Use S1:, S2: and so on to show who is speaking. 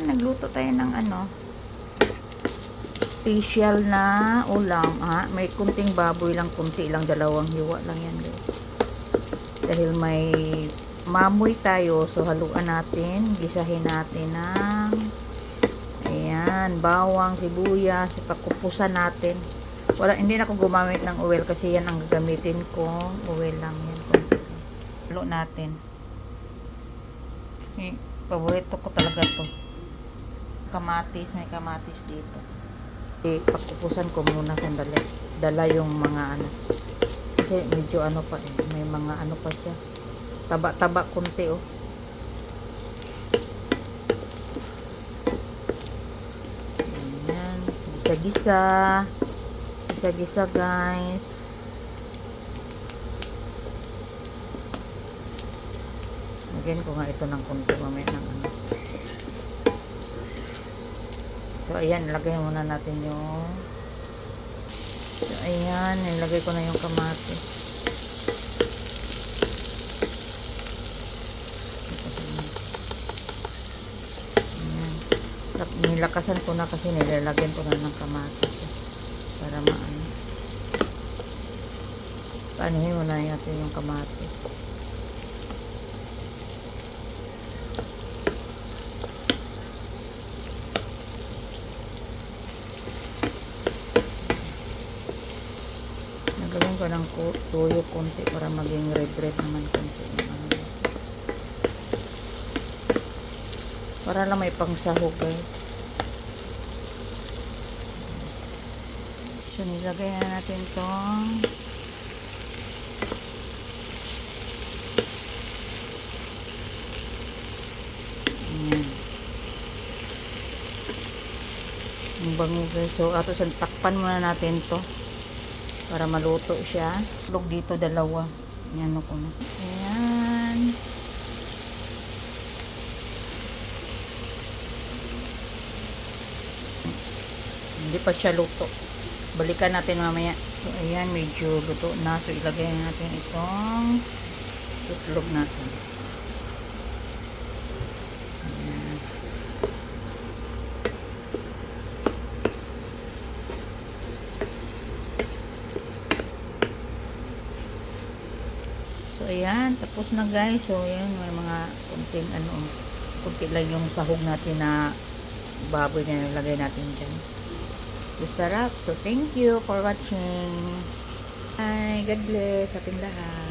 S1: nagluto tayo ng special na ulam. May kunting baboy lang, kunti lang, dalawang hiwa lang yan guys. Dahil may mamoy tayo, so haluan natin, gisahin natin ng ayan, bawang, sibuyas, pakupusan natin. Hindi na ako gumamit ng oil kasi yan ang gagamitin ko. Oil lang yan. Halo natin. Paborito ko talaga to. Kamatis, may kamatis dito. Pakupusan ko muna sandali. Dala yung mga kasi medyo pa may mga pa siya. Taba-taba konti Ayan. Gisa-gisa guys. Lagyan ko nga ito ng konti mamaya ng So ayan, lagay muna natin yung so ayan, nilagay ko na yung kamatis. Nilakasan ko na kasi nilalagyan ko na ng kamatis para paanihin mo na natin yung kamatis. Nagawin ko ng tuyo konti para maging red naman konti para lang may pangsahog guys. So nilagay na natin tong ang bango guys. So takpan muna natin to para maluto siya. Log dito dalawa. Yan ako na. Ayan. Hindi pa siya luto. Balikan natin mamaya. So ayan, medyo luto na. So ilagay natin itong itlog natin. Ayan. So ayan, tapos na guys. So ayan, may mga kunti lang yung sahog natin na baboy na nilagay natin dyan. So sarap. So thank you for watching. Bye. God bless ating lahat.